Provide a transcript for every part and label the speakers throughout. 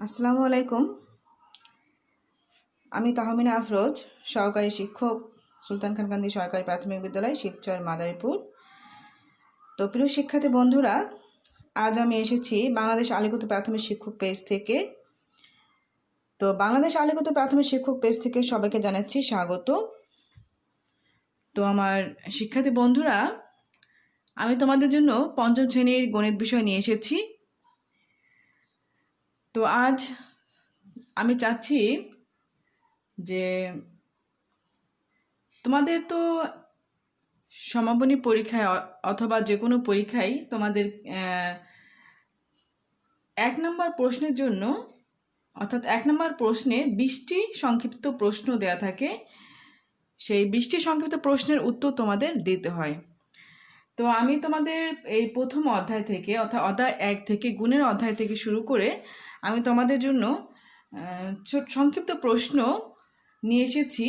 Speaker 1: আসসালামু আলাইকুম। আমি তাহমিনা আফরোজ, সহকারী শিক্ষক, সুলতান খান কান্দি সরকারি প্রাথমিক বিদ্যালয়, শিবচর, মাদারীপুর। তো প্রিয় শিক্ষার্থী বন্ধুরা, আজ আমি এসেছি বাংলাদেশ আলিগত প্রাথমিক শিক্ষক পেজ থেকে। তো বাংলাদেশ আলিগত প্রাথমিক শিক্ষক পেজ থেকে সবাইকে জানাচ্ছি স্বাগত। তো আমার শিক্ষার্থী বন্ধুরা, আমি তোমাদের জন্য পঞ্চম শ্রেণীর গণিত বিষয় নিয়ে এসেছি। তো আজ আমি চাচ্ছি যে তোমাদের তো সমাপনী পরীক্ষায় অথবা যে কোনো পরীক্ষায় তোমাদের 1 নম্বর প্রশ্নের জন্য, অর্থাৎ 1 নম্বর প্রশ্নে 20টি সংক্ষিপ্ত প্রশ্ন দেয়া থাকে। সেই 20টি সংক্ষিপ্ত প্রশ্নের উত্তর তোমাদের দিতে হয়। তো আমি তোমাদের এই প্রথম অধ্যায় থেকে, অর্থাৎ অধ্যায় 1 থেকে, গুণের অধ্যায় থেকে শুরু করে আমি তোমাদের জন্য সংক্ষিপ্ত প্রশ্ন নিয়ে এসেছি।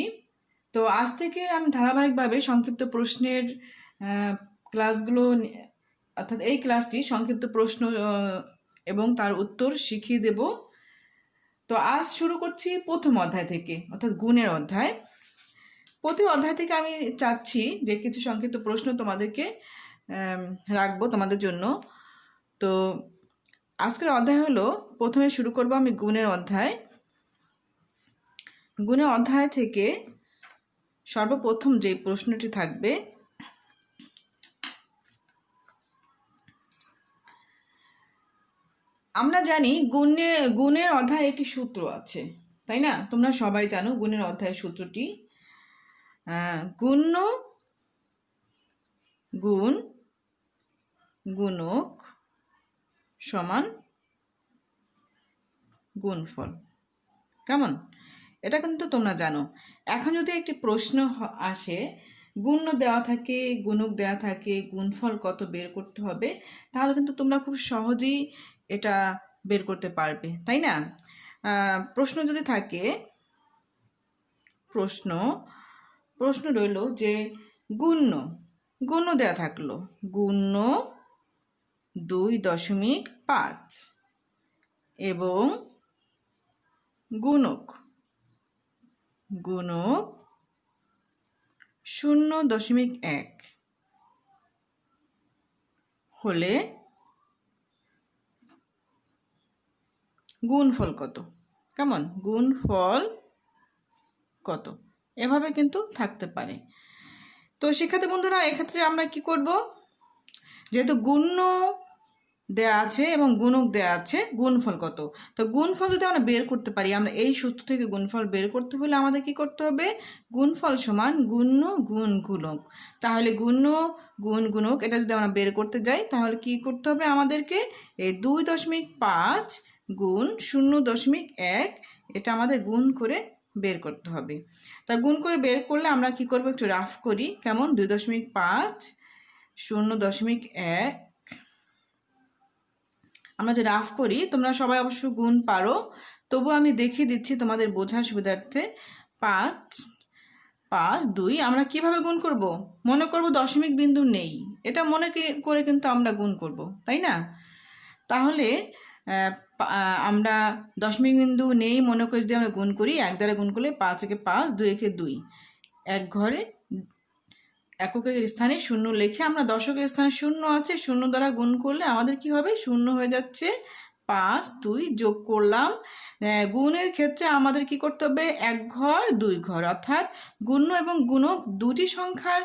Speaker 1: তো আজ থেকে আমি ধারাবাহিকভাবে সংক্ষিপ্ত প্রশ্নের ক্লাসগুলো, অর্থাৎ এই ক্লাসটি সংক্ষিপ্ত প্রশ্ন এবং তার উত্তর শিখিয়ে দেব। তো আজ শুরু করছি প্রথম অধ্যায় থেকে, অর্থাৎ গুণের অধ্যায়। প্রতি অধ্যায় থেকে আমি চাচ্ছি যে কিছু সংক্ষিপ্ত প্রশ্ন তোমাদেরকে রাখবো তোমাদের জন্য। তো আজকের অধ্যায় হলো, প্রথমে শুরু করব আমি গুণের অধ্যায়। গুণের অধ্যায় থেকে সর্বপ্রথম যে প্রশ্নটি থাকবে, আমরা জানি গুণের অধ্যায়ে একটি সূত্র আছে, তাই না? তোমরা সবাই জানো গুণের অধ্যায়ের সূত্রটি। গুণ্য গুণ গুণক সমান গুণফল। কেমন? এটা কিন্তু তোমরা জানো। এখন যদি একটি প্রশ্ন আসে, গুণ্য দেওয়া থাকে, গুণক দেওয়া থাকে, গুণফল কত বের করতে হবে, তাহলে কিন্তু তোমরা খুব সহজেই এটা বের করতে পারবে, তাই না? প্রশ্ন যদি থাকে, প্রশ্ন রইল যে গুণ্য দেওয়া থাকলো, গুণ্য 2.5 এবং গুণক 0.1 হলে গুণফল কত? কেমন? গুণফল কত? এভাবে কিন্তু থাকতে পারে। তো শিক্ষার্থী বন্ধুরা, এক্ষেত্রে আমরা কি করব? যেহেতু গুণ্য দেয়া আছে এবং গুণক দেয়া আছে, গুণফল কত? তো গুণফল যদি আমরা বের করতে পারি, আমরা এই সূত্র থেকে গুণফল বের করতে হলে আমাদের কি করতে হবে? গুণফল সমান গুণ্য গুণ গুণক। তাহলে গুণ্য গুণ গুণক এটা যদি আমরা বের করতে যাই, তাহলে কি করতে হবে আমাদেরকে? এই 2.5 গুণ 0.1 এটা আমাদের গুণ করে বের করতে হবে। তা গুণ করে বের করলে আমরা কি করব? একটু রাফ করি। কেমন? 2.5 0.1 আমরা যে রাফ করি, তোমরা সবাই অবশ্য গুণ পারো, তবু আমি দেখিয়ে দিচ্ছি তোমাদের বোঝার সুবিধার্থে। 5 2 আমরা কিভাবে গুণ করব? মনে করব দশমিক বিন্দু নেই, এটা মনে করে কিন্তু আমরা গুণ করব, তাই না? তাহলে আমরা দশমিক বিন্দু নেই মনে করে যদি আমরা গুণ করি, 1 দ্বারা গুণ করলে 5 একে 5, 2 একে 2, এক ঘরে এককের স্থানে 0 লিখে আমরা দশকের স্থানে 0 আছে, 0 দ্বারা গুণ করলে আমাদের কি হবে? 0 হয়ে যাচ্ছে। 5 2 যোগ করলাম। গুণের ক্ষেত্রে আমাদের কি করতে হবে? 1 ঘর 2 ঘর, অর্থাৎ গুণ্য এবং গুণক দুটি সংখ্যার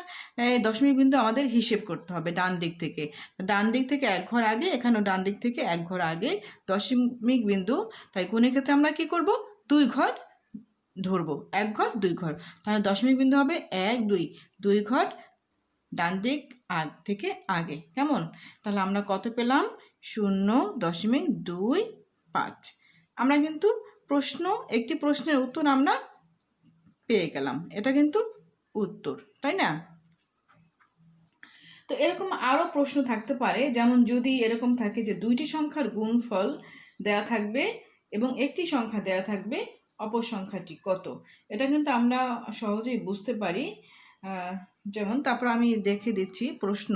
Speaker 1: দশমিক বিন্দু আমাদের হিসেব করতে হবে ডান দিক থেকে। ডান দিক থেকে 1 ঘর আগে, এখানেও ডান দিক থেকে 1 ঘর আগে দশমিক বিন্দু। তাই গুণের ক্ষেত্রে আমরা কি করব? 2 ঘর ধরবো, 1 ঘর 2 ঘর। তাহলে দশমিক বিন্দু হবে 1 2, 2 ঘর ডান দিক থেকে আগে। কেমন? তাহলে আমরা কত পেলাম? 0.25। আমরা কিন্তু একটি প্রশ্নের উত্তর আমরা পেয়ে গেলাম। এটা কিন্তু উত্তর, তাই না? তো এরকম আরও প্রশ্ন থাকতে পারে, যেমন যদি এরকম থাকে যে দুইটি সংখ্যার গুণফল দেয়া থাকবে এবং একটি সংখ্যা দেয়া থাকবে, অপর সংখ্যাটি কত? এটা কিন্তু আমরা সহজেই বুঝতে পারি। যেমন, তারপর আমি দেখে দিচ্ছি প্রশ্ন।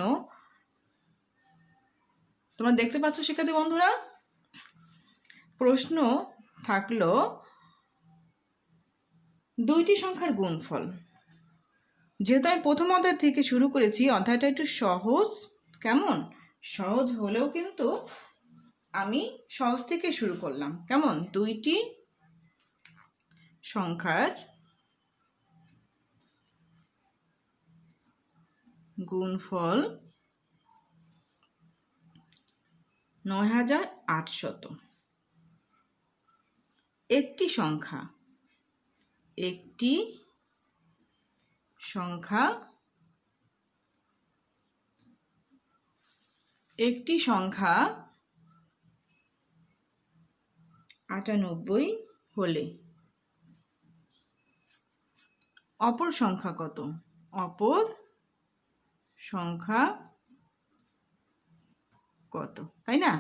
Speaker 1: তোমরা দেখতে পাচ্ছ শিক্ষার্থী বন্ধুরা? প্রশ্ন থাকলো দুইটি সংখ্যার গুণফল। যেহেতু আমি প্রথম অধ্যায় থেকে শুরু করেছি, অধ্যায়টা একটু সহজ, কেমন সহজ হলেও কিন্তু আমি সহজ থেকে শুরু করলাম। কেমন দুইটি সংখ্যার গুণফল ৯৮০০। একটি সংখ্যা ⁻৯৮ হলে অপর সংখ্যা কত? তাই না?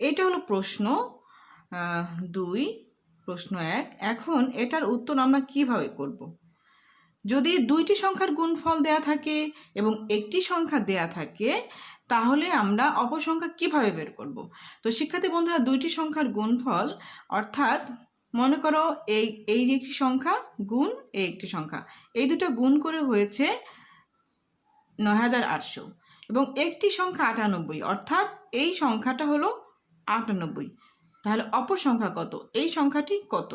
Speaker 1: এটা হলো প্রশ্ন 2, প্রশ্ন 1। এখন এটার উত্তর আমরা কিভাবে করব? যদি দুইটি সংখ্যার গুণফল দেয়া থাকে এবং একটি সংখ্যা দেয়া থাকে, তাহলে আমরা অপর সংখ্যা কিভাবে বের করব? তো শিক্ষার্থী বন্ধুরা, দুইটি সংখ্যার গুণফল অর্থাৎ মনে করো এই যে একটি সংখ্যা গুণ এই একটি সংখ্যা, এই দুটো গুণ করে হয়েছে ৯৮০০ এবং একটি সংখ্যা ৯৮, অর্থাৎ এই সংখ্যাটা হলো ৯৮। তাহলে অপর সংখ্যা কত? এই সংখ্যাটি কত?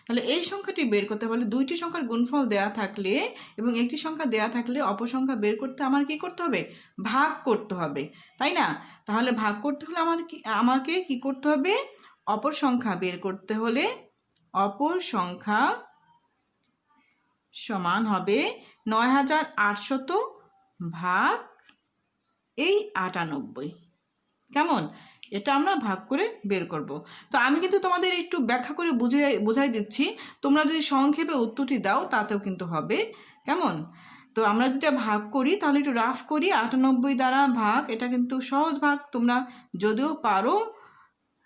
Speaker 1: তাহলে এই সংখ্যাটি বের করতে হলে দুইটি সংখ্যার গুণফল দেয়া থাকলে এবং একটি সংখ্যা দেয়া থাকলে অপর সংখ্যা বের করতে আমার কি করতে হবে? ভাগ করতে হবে, তাই না? তাহলে ভাগ করতে হলে আমাকে কি করতে হবে? অপর সংখ্যা বের করতে হলে অপর সংখ্যা সমান হবে ৯৮০০ ভাগ এই ৯৮। কেমন? এটা আমরা ভাগ করে বের করব। তো আমি কিন্তু তোমাদের একটু ব্যাখ্যা করে বুঝাই দিচ্ছি, তোমরা যদি সংক্ষেপে উত্তরটি দাও তাতেও কিন্তু হবে। কেমন? তো আমরা যদি ভাগ করি তাহলে একটু রাফ করি। ৯৮ দ্বারা ভাগ, এটা কিন্তু সহজ ভাগ, তোমরা যদিও পারো।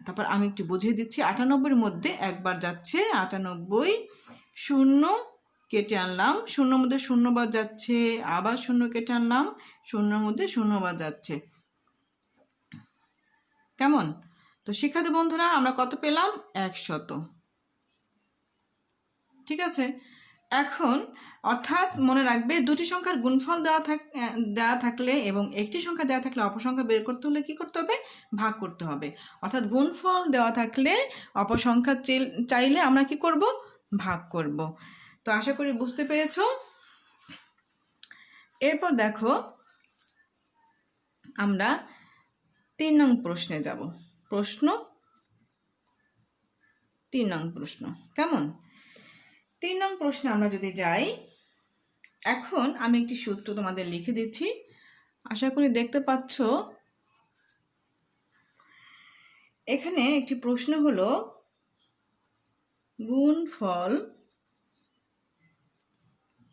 Speaker 1: তারপর আমি একটু বুঝিয়ে দিচ্ছি। ৯৮-এর মধ্যে একবার যাচ্ছে ৯৮, শূন্য কেটে আনলাম, শূন্যর মধ্যে শূন্যবার যাচ্ছে, আবার শূন্য কেটে আনলাম, শূন্যর মধ্যে শূন্যবার যাচ্ছে। কেমন? তো শিক্ষার্থী বন্ধুরা, আমরা কত পেলাম? ১০০। ঠিক আছে। এখন অর্থাৎ মনে রাখবে, দুটি সংখ্যার গুণফল দেওয়া থাকলে এবং একটি সংখ্যা দেওয়া থাকলে অপর সংখ্যা বের করতে হলে কি করতে হবে? ভাগ করতে হবে। অর্থাৎ গুণফল দেওয়া থাকলে অপর সংখ্যা চাইলে আমরা কি করব? ভাগ করব। তো আশা করি বুঝতে পেরেছ। এরপর দেখো, আমরা ৩ নং প্রশ্নে যাব। ৩ নং প্রশ্ন। কেমন? ৩ নং প্রশ্নে আমরা যদি যাই, এখন আমি একটি সূত্র তোমাদের লিখে দিচ্ছি, আশা করি দেখতে পাচ্ছ। এখানে একটি প্রশ্ন হলো গুণফল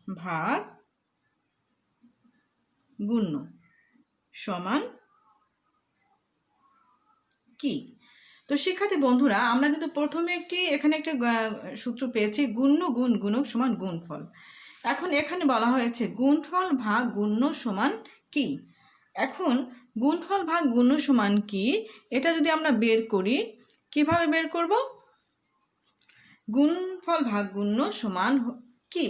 Speaker 1: ভাগ গুণ্য সমান কি? তো শিক্ষার্থী বন্ধুরা, আমরা কিন্তু প্রথমে এখানে একটা সূত্র পেয়েছি, গুণ্য গুণ গুণক সমান গুণফল। এখন এখানে বলা হয়েছে গুণফল ভাগ গুণ্য সমান কি? এখন গুণফল ভাগ গুণ্য সমান কি, এটা যদি আমরা বের করি, কিভাবে বের করব? গুণফল ভাগ গুণ্য সমান কি?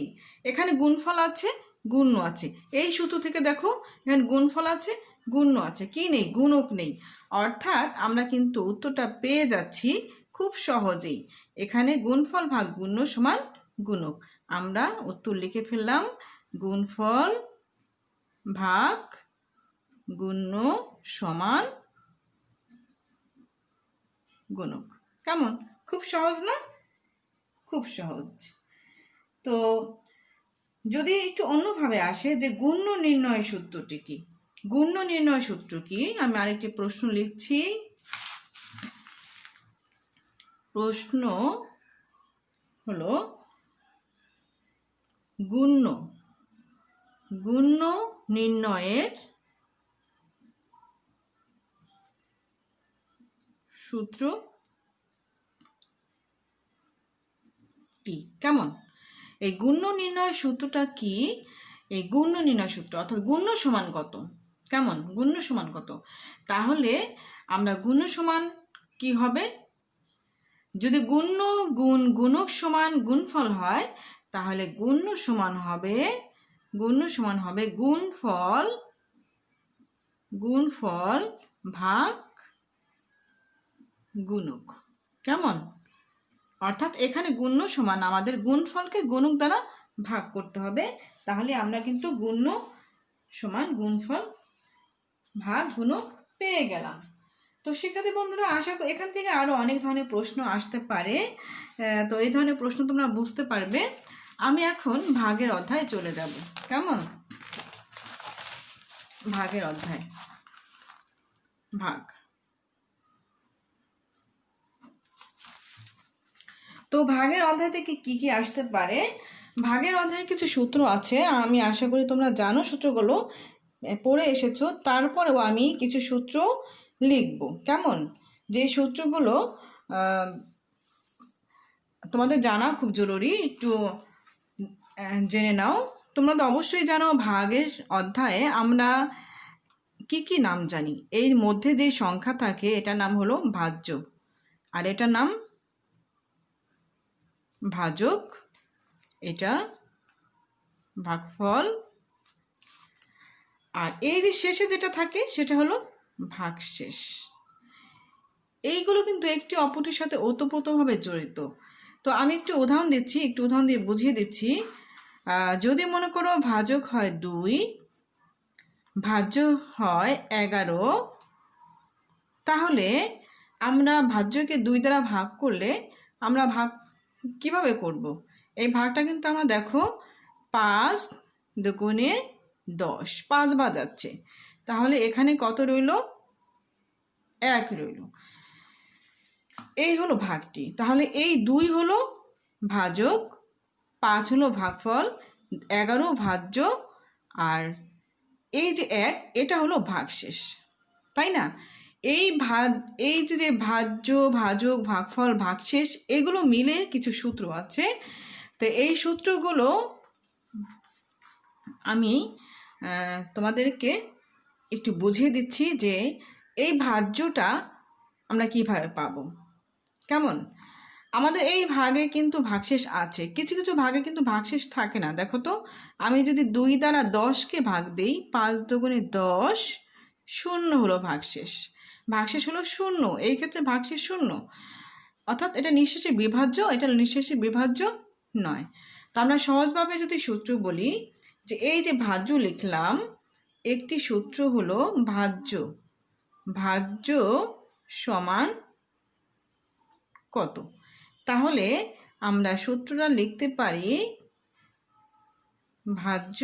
Speaker 1: এখানে গুণফল আছে, গুণ্য আছে। এই সূত্র থেকে দেখো, এখানে গুণফল আছে, গুণ্য আছে, কি নেই? গুণক নেই। অর্থাৎ আমরা কিন্তু উত্তরটা পেয়ে যাচ্ছি খুব সহজেই। এখানে গুণফল ভাগ গুণ্য সমান গুণক। আমরা উত্তর লিখে ফেললাম, গুণফল ভাগ গুণ্য সমান গুণক। কেমন? খুব সহজ না? খুব সহজ। তো যদি একটু অন্যভাবে আসে যে গুণ্য নির্ণয় সূত্রটি কি? গুণ্য নির্ণয় সূত্র কি? আমি আরেকটি প্রশ্ন লিখছি। প্রশ্ন হলো গুণ্য নির্ণয়ের সূত্র কি? কেমন? এই গুণ্য নির্ণয় সূত্রটা কি? এই গুণ্য নির্ণয় সূত্র অর্থাৎ গুণ্য সমান কত? কেমন? গুণ্য সমান কত? তাহলে আমরা গুণ্য সমান কি হবে? যদি গুণ্য গুণ গুণক সমান গুণফল হয় তাহলে গুণ্য সমান হবে গুণফল ভাগ গুণক। কেমন? অর্থাৎ এখানে গুণ্য সমান আমাদের গুণফলকে গুণক দ্বারা ভাগ করতে হবে, তাহলে আমরা কিন্তু গুণ্য সমান গুণফল ভাগ গুণক পেয়ে গেলাম। তো শিক্ষার্থী বন্ধুরা, আশা করি এখান থেকে আরও অনেক ধরনের প্রশ্ন আসতে পারে, তো এই ধরনের প্রশ্ন তোমরা বুঝতে পারবে। আমি এখন ভাগের অধ্যায়ে চলে যাব। কেমন? ভাগের অধ্যায়, ভাগ। তো ভাগের অধ্যায় থেকে কি কি আসতে পারে? ভাগের অধ্যায়ের কিছু সূত্র আছে, আমি আশা করি তোমরা জানো, সূত্রগুলো পড়ে এসেছো। তারপরেও আমি কিছু সূত্র লিখব। কেমন? যে সূত্রগুলো তোমাদের জানা খুব জরুরি, একটু জেনে নাও। তোমরা তো অবশ্যই জানো ভাগের অধ্যায়ে আমরা কি কি নাম জানি। এর মধ্যে যে সংখ্যা থাকে এটার নাম হলো ভাজ্য, আর এটার নাম ভাজক, এটা ভাগফল, আর এই যে শেষে যেটা থাকে সেটা হলো ভাগশেষ। এইগুলো কিন্তু একটি অপরটির সাথে ওতপ্রোতভাবে জড়িত। তো আমি একটু উদাহরণ দিচ্ছি, একটু উদাহরণ দিয়ে বুঝিয়ে দিচ্ছি। যদি মনে করো ভাজক হয় 2, ভাজ্য হয় 11, তাহলে আমরা ভাজ্যকে 2 দ্বারা ভাগ করলে আমরা ভাগ কিভাবে করব? এই ভাগটা কিন্তু আমরা দেখো 5 দুগুণে 10, 5 বাজাচ্ছে, তাহলে এখানে কত রইল? 1 রইল। এই হলো ভাগটি। তাহলে এই 2 হলো ভাজক, 5 হলো ভাগফল, 11 ভাজ্য, আর এই যে 1 এটা হলো ভাগশেষ, তাই না? এই যে ভাজ্য, ভাজক, ভাগফল, ভাগশেষ এগুলো মিলে কিছু সূত্র আছে। তো এই সূত্রগুলো আমি তোমাদেরকে একটু বুঝিয়ে দিচ্ছি যে এই ভাজ্যটা আমরা কিভাবে পাবো। কেমন? আমাদের এই ভাগে কিন্তু ভাগশেষ আছে, কিছু কিছু ভাগে কিন্তু ভাগশেষ থাকে না। দেখো তো, আমি যদি 2 দ্বারা 10কে ভাগ দিই, 5 দুগুণে 10, 0 হলো ভাগশেষ। ভাগশেষ হলো 0, এই ক্ষেত্রে ভাগশেষ 0, অর্থাৎ এটা নিঃশেষে বিভাজ্য, এটা নিঃশেষে বিভাজ্য নয়। তো আমরা সহজভাবে যদি সূত্র বলি, যে এই যে ভাজ্য লিখলাম, একটি সূত্র হলো ভাজ্য সমান কত? তাহলে আমরা সূত্রটা লিখতে পারি, ভাজ্য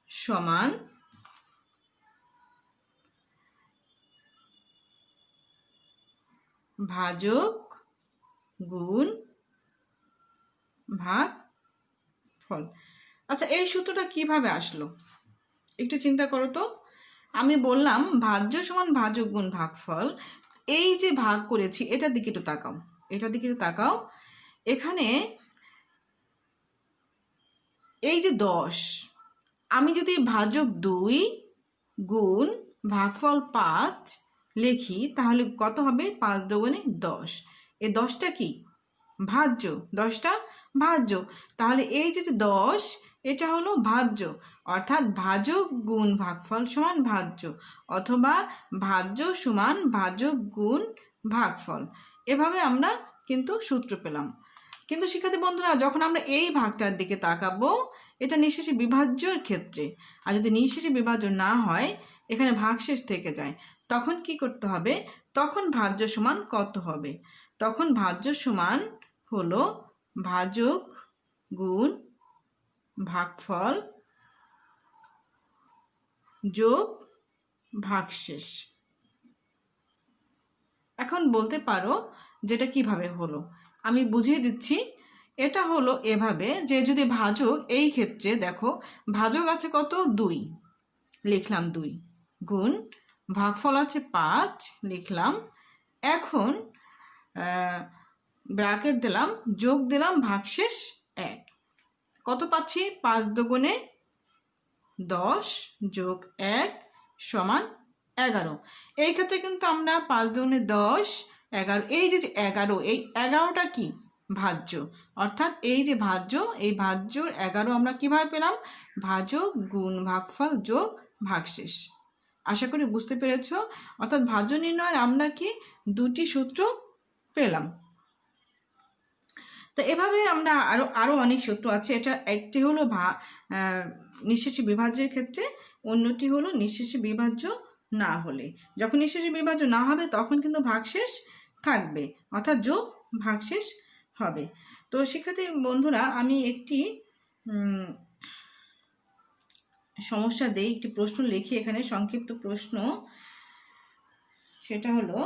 Speaker 1: সমান ভাজক গুণ ভাগফল। আচ্ছা, এই সূত্রটা কিভাবে আসলো একটু চিন্তা করো তো। আমি বললাম ভাজ্য সমান ভাজক গুণ ভাগফল, এই যে ভাগ করেছি এটার দিকে একটু তাকাও, এখানে এই যে 10, আমি যদি ভাজক 2 গুণ ভাগফল 5 লিখি, তাহলে কত হবে? 5 দুগুণে 10। এই 10টা কি? ভাজ্য, 10টা ভাজ্য। তাহলে এই যে 10 এটা হলো ভাজ্য, অর্থাৎ ভাজক গুণ ভাগফল সমান ভাজ্য, অথবা ভাজ্য সমান ভাজক গুণ ভাগফল। এভাবে আমরা কিন্তু সূত্র পেলাম। কিন্তু শিক্ষার্থী বন্ধুরা, যখন আমরা এই ভাগটার দিকে তাকাবো, এটা নিঃশেষে বিভাজ্যর ক্ষেত্রে, আর যদি নিঃশেষে বিভাজ্য না হয়, এখানে ভাগশেষ থেকে যায়, তখন কি করতে হবে? তখন ভাজ্য সমান কত হবে? তখন ভাজ্য সমান হলো ভাজক গুণ ভাগফল যোগ ভাগশেষ। এখন বলতে পারো যেটা কিভাবে হলো, আমি বুঝিয়ে দিচ্ছি। এটা হলো এভাবে যে যদি ভাজক, এই ক্ষেত্রে দেখো ভাজক আছে কত? 2, লিখলাম 2 গুণ ভাগফল আছে 5, লিখলাম। এখন ব্র্যাকেট দিলাম, যোগ দিলাম ভাগশেষ 1। কত পাচ্ছি? 5 দুগুণে 10 যোগ 1 সমান 11। এই ক্ষেত্রে কিন্তু আমরা 5 দুগুণে 10, 11, এই যে 11, এই 11টা কি ভাজ্য, অর্থাৎ এই যে ভাজ্য, এই ভাজ্যর 11 আমরা কিভাবে পেলাম? ভাজক গুণ ভাগফল যোগ ভাগশেষ। আশা করি বুঝতে পেরেছ। অর্থাৎ ভাজ্য নির্ণয়ের আমরা কি দুটি সূত্র পেলাম। তো এভাবে আমরা আরও অনেক সূত্র আছে। এটা একটি হলো নিঃশেষী বিভাজ্যের ক্ষেত্রে, অন্যটি হলো নিঃশেষী বিভাজ্য না হলে। যখন নিঃশেষী বিভাজ্য না হবে তখন কিন্তু ভাগশেষ থাকবে, অর্থাৎ যোগ ভাগশেষ হবে। তো শিক্ষার্থী বন্ধুরা, আমি একটি সমস্যা দেই, একটি প্রশ্ন লিখি এখানে, সংক্ষিপ্ত প্রশ্ন। সেটা হলো,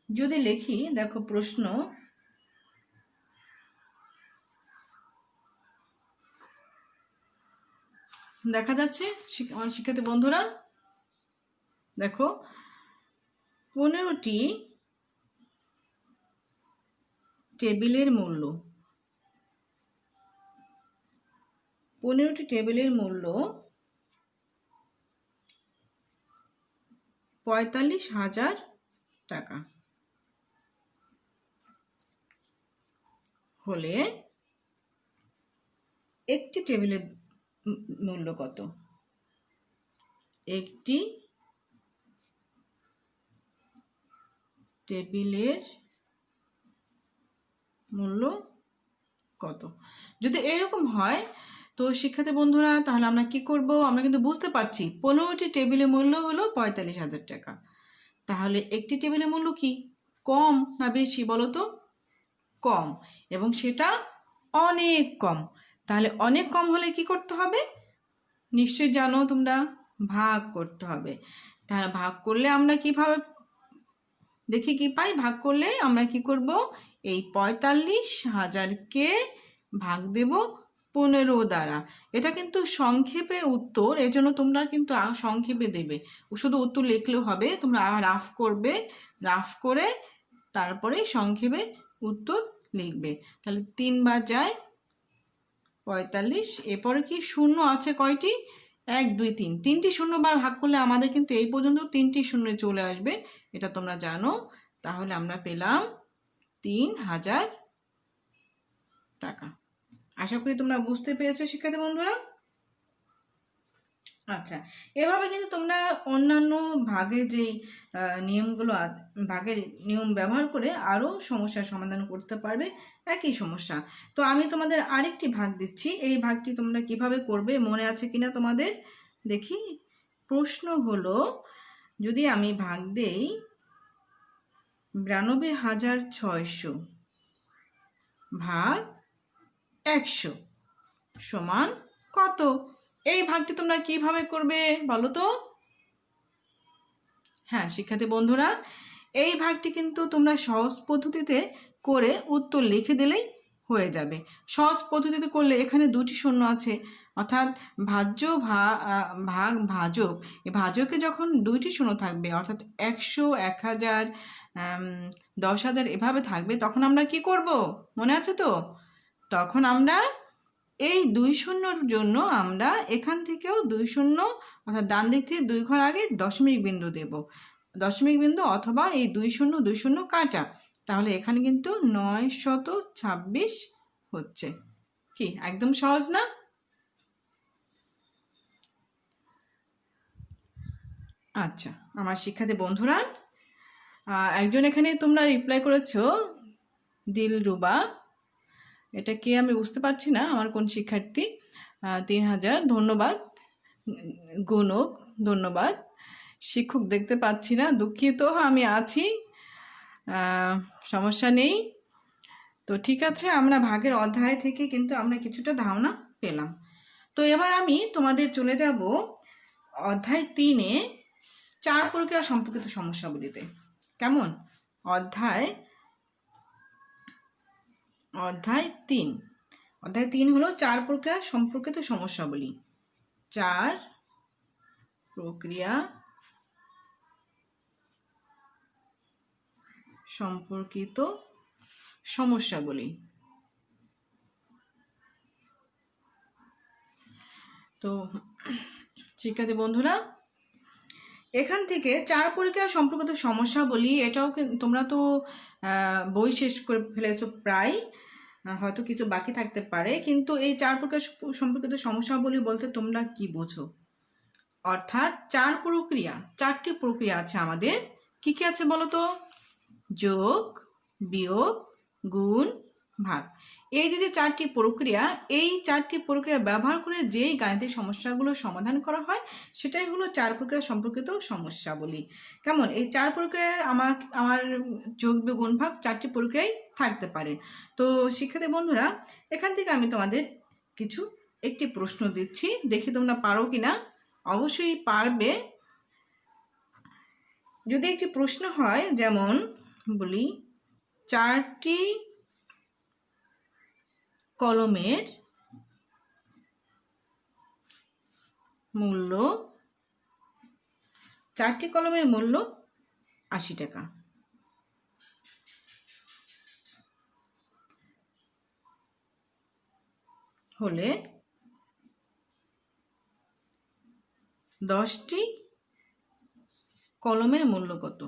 Speaker 1: যদি লিখি, দেখো প্রশ্ন, দেখা যাচ্ছে আমার শিক্ষার্থী বন্ধুরা? দেখো, 15টি টেবিলের মূল্য, 15টি টেবিলের মূল্য 45,000 টাকা হলে একটি টেবিলের মূল্য কত? একটি টেবিলের মূল্য কত? যদি এরকম হয় তো শিক্ষার্থী বন্ধুরা, তাহলে আমরা কি করব? আমরা কিন্তু বুঝতে পারছি 15টি টেবিলের মূল্য হলো 45,000 টাকা। তাহলে একটি টেবিলের মূল্য কি কম না বেশি বলো তো? কম, এবং সেটা অনেক কম। তাহলে অনেক কম হলে কি করতে হবে? নিশ্চয়ই জানো তোমরা, ভাগ করতে হবে। তাহলে ভাগ করলে আমরা কিভাবে দেখি কি পাই? ভাগ করলে আমরা কি করব? এই 45,000কে ভাগ দেব 15 দ্বারা। এটা কিন্তু সংক্ষেপে উত্তর, এর জন্য তোমরা কিন্তু সংক্ষেপে দেবে, শুধু উত্তর লিখলেও হবে, তোমরা রাফ করবে, রাফ করে তারপরে সংক্ষেপে উত্তর লিখবে। তাহলে 3 বার যায় 45, এরপরে কি শূন্য আছে কয়টি? 1 2 3, 3টি শূন্য বার ভাগ করলে আমাদের কিন্তু এই পর্যন্ত 3টি শূন্য চলে আসবে, এটা তোমরা জানো। তাহলে আমরা পেলাম 3,000 টাকা। আশা করি তোমরা বুঝতে পেরেছো শিক্ষার্থী বন্ধুরা। আচ্ছা, এভাবে কিন্তু তোমরা অন্যান্য ভাগের যেই নিয়মগুলো, ভাগের নিয়ম ব্যবহার করে আরও সমস্যার সমাধান করতে পারবে, একই সমস্যা। তো আমি তোমাদের আরেকটি ভাগ দিচ্ছি, এই ভাগটি তোমরা কিভাবে করবে মনে আছে কিনা তোমাদের? দেখি, প্রশ্ন হলো, যদি আমি ভাগ দেই 92,600 ভাগ 100 সমান কত? এই ভাগটি তোমরা কিভাবে করবে বলো তো? হ্যাঁ শিক্ষার্থী বন্ধুরা, এই ভাগটি কিন্তু তোমরা সহজ পদ্ধতিতে করে উত্তর লিখে দিলেই হয়ে যাবে। সহজ পদ্ধতিতে করলে এখানে দুটি শূন্য আছে, অর্থাৎ ভাজ্য ভাগ ভাজক, এই ভাজকে যখন দুইটি শূন্য থাকবে, অর্থাৎ 100, 1000, 10,000 এভাবে থাকবে, তখন আমরা কি করব মনে আছে তো? তখন আমরা এই 2 শূন্যর জন্য আমরা এখান থেকেও 2 শূন্য, অর্থাৎ ডান দিক থেকে 2 ঘর আগে দশমিক বিন্দু দেব, দশমিক বিন্দু, অথবা এই 2 শূন্য 2 শূন্য কাটা। তাহলে এখানে কিন্তু 926 হচ্ছে। কি একদম সহজ না? আচ্ছা আমার শিক্ষার্থী বন্ধুরা, একজন এখানে তোমরা রিপ্লাই করেছো, দিলরুবা, এটা কে আমি বুঝতে পারছি না, আমার কোন শিক্ষার্থী। 3,000 ধন্যবাদ। গুণক ধন্যবাদ। শিক্ষক দেখতে পাচ্ছি না, দুঃখিত, আমি আছি, সমস্যা নেই। তো ঠিক আছে, আমরা ভাগের অধ্যায় থেকে কিন্তু আমরা কিছুটা ধারণা পেলাম। তো এবার আমি তোমাদের চলে যাব অধ্যায় 3-এ 4 প্রক্রিয়া সম্পর্কিত সমস্যাগুলিতে। কেমন? অধ্যায় 3 হলো 4 প্রক্রিয়া সম্পর্কিত সমস্যাবলী। 4 প্রক্রিয়া সম্পর্কিত সমস্যাবলী। তো শিক্ষার্থী বন্ধুরা, এখান থেকে চার পরীক্ষা সম্পর্কিত সমস্যা বলি, এটাও তোমরা তো বই শেষ করে ফেলেছো প্রায়, হয়তো কিছু বাকি থাকতে পারে, কিন্তু এই চার প্রকার সম্পর্কিত সমস্যা বলি বলতে তোমরা কি বোঝো? অর্থাৎ চারটি প্রক্রিয়া আছে আমাদের। কি কি আছে বলো তো? যোগ, বিয়োগ, গুণ, ভাগ। এই যে চারটি প্রক্রিয়া, এই চারটি প্রক্রিয়া ব্যবহার করে যেই গাণিতিক সমস্যাগুলো সমাধান করা হয় সেটাই হলো চার প্রক্রিয়া সম্পর্কিত সমস্যা বলি। কেমন? এই চার প্রক্রিয়ায় আমার যোগ, বিয়োগ, গুণ, ভাগ চারটি প্রক্রিয়ায় থাকতে পারে। তো শিক্ষার্থী বন্ধুরা, এখান থেকে আমি তোমাদের একটি প্রশ্ন দিচ্ছি, দেখি তোমরা পারো কিনা। অবশ্যই পারবে। যদি একটি প্রশ্ন হয়, যেমন বলি, চারটি কলমের মূল্য 80 টাকা হলে 10টি কলমের মূল্য কত?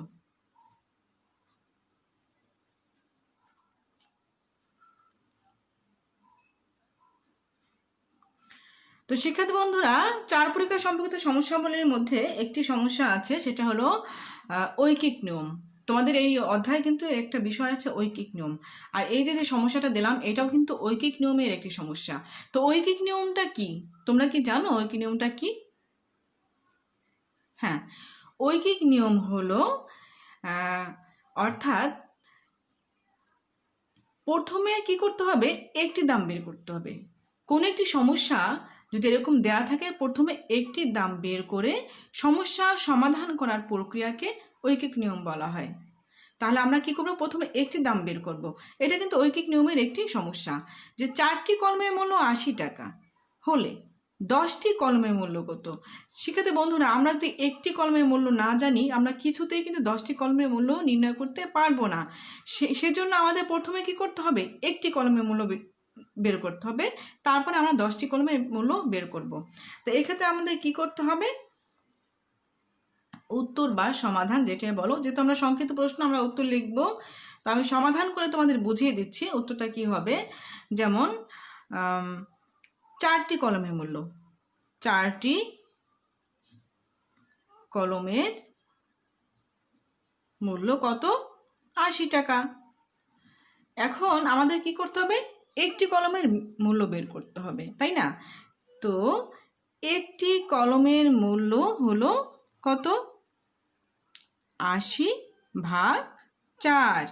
Speaker 1: তো শিক্ষার্থী বন্ধুরা, চার পরীক্ষা সম্পর্কিত সমস্যাবলীর মধ্যে একটি সমস্যা আছে, সেটা হলো ঐকিক নিয়ম। তোমাদের এই অধ্যায় কিন্তু একটা বিষয় আছে ঐকিক নিয়ম, আর এই যে সমস্যাটা দিলাম এটাও কিন্তু ঐকিক নিয়মের একটি সমস্যা। তো ঐকিক নিয়মটা কি? তোমরা কি জানো ঐকিক নিয়মটা কি? হ্যাঁ, ঐকিক নিয়ম হলো অর্থাৎ প্রথমে কি করতে হবে? একটি দাম বের করতে হবে। কোন একটি সমস্যা যদি এরকম দেয়া থাকে, প্রথমে একটি দাম বের করে সমস্যা সমাধান করার প্রক্রিয়াকে ঐকিক নিয়ম বলা হয়। তাহলে আমরা কি করব? প্রথমে একটি দাম বের করব। এটা কিন্তু ঐকিক নিয়মের একটি সমস্যা, যে চারটি কলমের মূল্য 80 টাকা হলে 10টি কলমের মূল্য কত? শিক্ষার্থী বন্ধুরা, আমরা যদি একটি কলমের মূল্য না জানি, আমরা কিছুতেই কিন্তু 10টি কলমের মূল্য নির্ণয় করতে পারবো না। সেজন্য আমাদের প্রথমে কি করতে হবে? একটি কলমের মূল্য বের করতে হবে, তারপরে আমরা 10টি কলমের মূল্য বের করব। তো এক্ষেত্রে আমাদের কি করতে হবে? উত্তর বা সমাধান যেটা বলো, যেহেতু আমরা সংক্ষিপ্ত প্রশ্ন, আমরা উত্তর লিখব। তো আমি সমাধান করে তোমাদের বুঝিয়ে দিচ্ছি উত্তরটা কি হবে। যেমন চারটি কলমের মূল্য, চারটি কলমের মূল্য কত? 80 টাকা। এখন আমাদের কি করতে হবে? একটি কলমের মূল্য বের করতে হবে, তাই না? তো একটি কলমের মূল্য হলো কত? 80 ভাগ 4।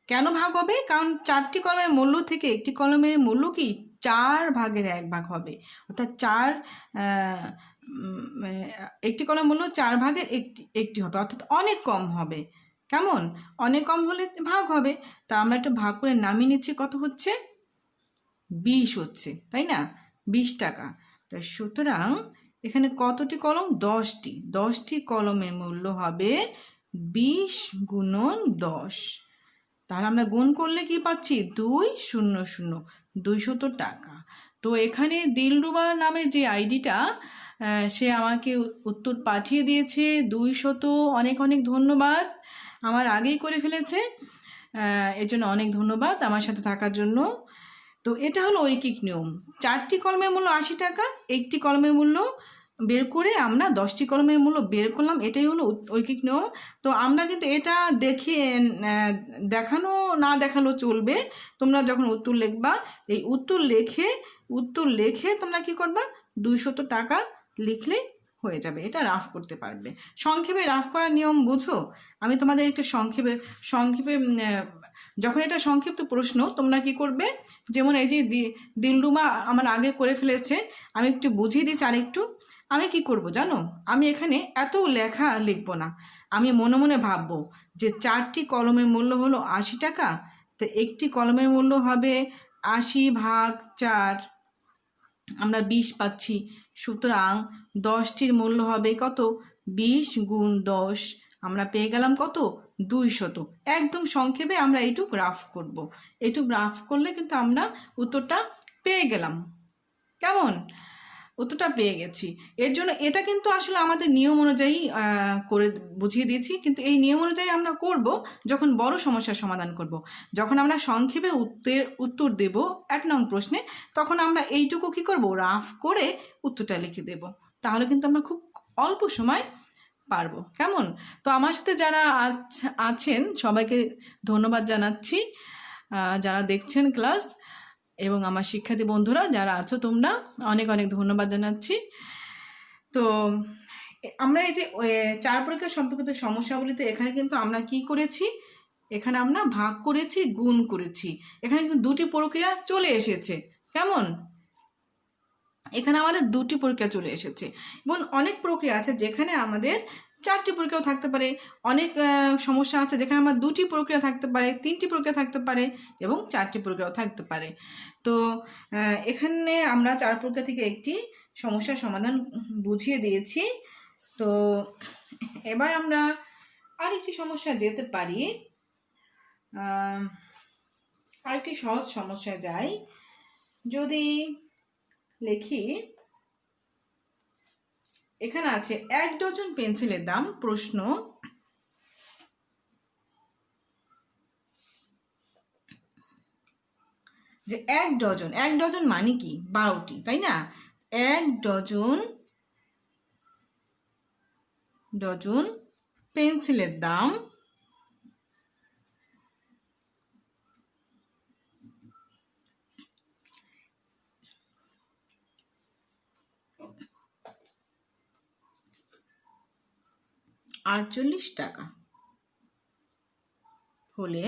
Speaker 1: কেন ভাগ হবে? কারণ চারটি কলমের মূল্য থেকে একটি কলমের মূল্য কি 4 ভাগের 1 ভাগ হবে। অর্থাৎ একটি কলমের মূল্য 4 ভাগের একটি হবে, অর্থাৎ অনেক কম হবে। কেমন? অনেক কম হলে ভাগ হবে। তা আমরা একটু ভাগ করে নামিয়ে নিচ্ছি, কত হচ্ছে? 20 হচ্ছে, তাই না? 20 টাকা। তো সুতরাং এখানে কতটি কলম? 10টি। 10টি কলমের মূল্য হবে 20 গুণন 10। তাহলে আমরা গুণ করলে কি পাচ্ছি? 200, 200 টাকা। তো এখানে দিলরুবা নামে যে আইডিটা, সে আমাকে উত্তর পাঠিয়ে দিয়েছে 200। অনেক অনেক ধন্যবাদ, আমার আগেই করে ফেলেছে, এর জন্য অনেক ধন্যবাদ আমার সাথে থাকার জন্য। তো এটা হলো ঐকিক নিয়ম। চারটি কলমের মূল্য 80 টাকা, একটি কলমের মূল্য বের করে আমরা 10টি কলমের মূল্য বের করলাম, এটাই হলো ঐকিক নিয়ম। তো আমরা কিন্তু এটা দেখানো না দেখালেও চলবে। তোমরা যখন উত্তর লিখবা, এই উত্তর লেখে তোমরা কি করবা? 200 টাকা লিখলে হয়ে যাবে। এটা রাফ করতে পারবে। সংক্ষেপে রাফ করার নিয়ম বুঝো? আমি তোমাদের একটু সংক্ষেপে যখন এটা সংক্ষিপ্ত প্রশ্ন, তোমরা কি করবে? যেমন এই যে দিলরুমা আমার আগে করে ফেলেছে, আমি একটু বুঝিয়ে দিচ্ছি আরেকটু। আমি কি করব জানো? আমি এখানে এত লেখা লিখব না, আমি মনে মনে ভাববো যে চারটি কলমের মূল্য হলো 80 টাকা, তো একটি কলমের মূল্য হবে 80 ভাগ 4, আমরা 20 পাচ্ছি। সুতরাং 10টির মূল্য হবে কত? 20 গুণ 10, আমরা পেয়ে গেলাম কত? 200। একদম সংক্ষেপে আমরা এইটুক গ্রাফ করব। এইটুক গ্রাফ করলে কিন্তু আমরা উত্তরটা পেয়ে গেলাম। কেমন? উত্তরটা পেয়ে গেছি। এর জন্য এটা কিন্তু আসলে আমাদের নিয়ম অনুযায়ী করে বুঝিয়ে দিয়েছি, কিন্তু এই নিয়ম অনুযায়ী আমরা করব যখন বড় সমস্যার সমাধান করব। যখন আমরা সংক্ষেপে উত্তর দেব 1 নং প্রশ্নে, তখন আমরা এইটুকু কী করব, রাফ করে উত্তরটা লিখে দেব। তাহলে কিন্তু আমরা খুব অল্প সময় পারবো। কেমন? তো আমার সাথে যারা আছেন সবাইকে ধন্যবাদ জানাচ্ছি, যারা দেখছেন ক্লাস, এবং আমার শিক্ষার্থী বন্ধুরা যারা আছো তোমরা অনেক অনেক ধন্যবাদ জানাচ্ছি। তো আমরা এই যে 4 পরীক্ষা সম্পর্কিত সমস্যাগুলিতে এখানে কিন্তু আমরা কি করেছি, এখানে আমরা ভাগ করেছি, গুণ করেছি। এখানে কিন্তু 2টি প্রক্রিয়া চলে এসেছে। কেমন? এখানে আমাদের 2টি প্রক্রিয়া চলে এসেছে, এবং অনেক প্রক্রিয়া আছে যেখানে আমাদের 4টি প্রক্রিয়াও থাকতে পারে। অনেক সমস্যা আছে যেখানে আমার 2টি প্রক্রিয়া থাকতে পারে, 3টি প্রক্রিয়া থাকতে পারে, এবং 4টি প্রক্রিয়াও থাকতে পারে। তো এখানে আমরা 4 প্রক্রিয়া থেকে একটি সমস্যার সমাধান বুঝিয়ে দিয়েছি। তো এবার আমরা আরেকটি সমস্যা যেতে পারি, আরেকটি সহজ সমস্যায় যাই। যদি লিখি, এখানে আছে 1 ডজন পেন্সিলের দাম। প্রশ্ন, যে 1 ডজন মানে কি? 12টি, তাই না? 1 ডজন পেন্সিলের দাম 48 টাকা হলে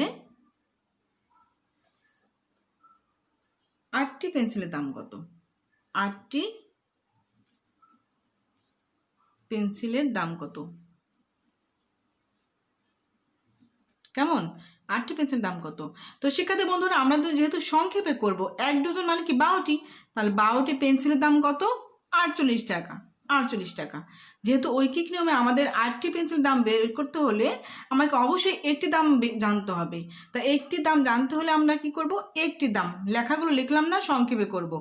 Speaker 1: 8টি পেন্সিলের দাম কত? 8টি পেন্সিলের দাম কত? কেমন? 8টি পেন্সিলের দাম কত? তো শিক্ষার্থী বন্ধুরা, আমরা যেহেতু সংক্ষেপে করব, 1 ডজন মানে কি 12টি, তাহলে 12টি পেন্সিলের দাম কত? 48 টাকা। 48 টাকা। যেহেতু ঐকিক নিয়মে আমাদের 8টি পেন্সিল দাম বের করতে হলে আমাকে অবশ্যই একটি দাম জানতে হবে। তা একটি দাম জানতে হলে আমরা কি করব, একটি দাম লেখাগুলো লিখলাম না, সংক্ষেপে করব।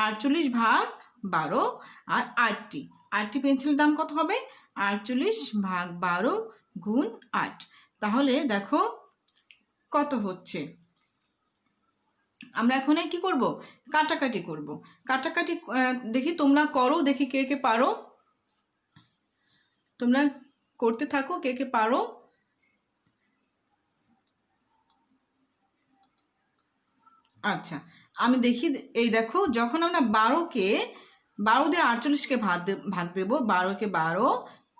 Speaker 1: 48 ভাগ 12 আর 8টি পেন্সিলের দাম কত হবে? 48 ভাগ 12 গুণ 8। তাহলে দেখো কত হচ্ছে। আমরা এখন কি করব, কাটাকাটি করব। কাটাকাটি দেখি তোমরা করো, দেখি কে কে পারো। তোমরা করতে থাকো, কে কে পারো। আচ্ছা, আমি দেখি। এই দেখো, যখন আমরা 12 দিয়ে 48কে ভাগ দেব, 12কে 12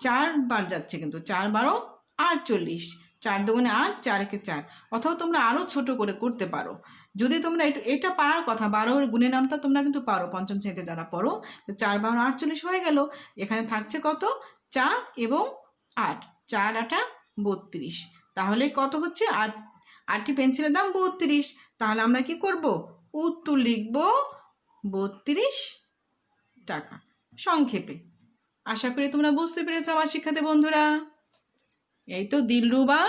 Speaker 1: 4 বার যাচ্ছে, কিন্তু 4 12 48, 4 দুগুণে 8, 4 একে 4। অথবা তোমরা আরও ছোট করে করতে পারো। যদি তোমরা এটা পারার কথা, 12 গুণের নামটা তোমরা কিন্তু পারো, পঞ্চম শ্রেণীতে যারা পড়ো। 4 12 48 হয়ে গেল। এখানে থাকছে কত? 4 এবং 8, 4 8 32। তাহলে কত হচ্ছে? 8টি পেন্সিলের দাম 32। তাহলে আমরা কি করব, উত্তর লিখব 32 টাকা সংক্ষেপে। আশা করি তোমরা বুঝতে পেরেছো আমার শিক্ষার্থী বন্ধুরা। এই তো দিলরুবা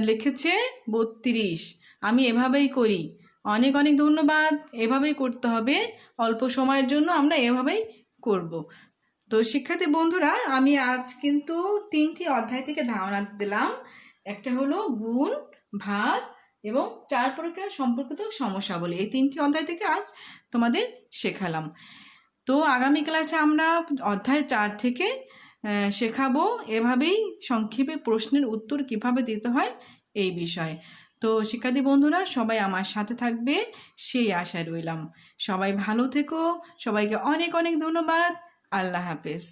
Speaker 1: লিখেছে 32। আমি এভাবেই করি। অনেক অনেক ধন্যবাদ। এভাবেই করতে হবে, অল্প সময়ের জন্য আমরা এভাবেই করব। তো শিক্ষার্থী বন্ধুরা, আমি আজ কিন্তু 3টি অধ্যায় থেকে ধারণা দিলাম। একটা হলো গুণ, ভাগ এবং 4 প্রক্রিয়া সম্পর্কিত সমস্যাবলী। এই 3টি অধ্যায় থেকে আজ তোমাদের শেখালাম। তো আগামী ক্লাসে আমরা অধ্যায় 4 থেকে শেখাবো এভাবেই সংক্ষেপে প্রশ্নের উত্তর কিভাবে দিতে হয় এই বিষয়ে। তো শিক্ষার্থী বন্ধুরা, সবাই আমার সাথে থাকবে সেই আশায় রইলাম। সবাই ভালো থেকো। সবাইকে অনেক অনেক ধন্যবাদ। আল্লাহ হাফেজ।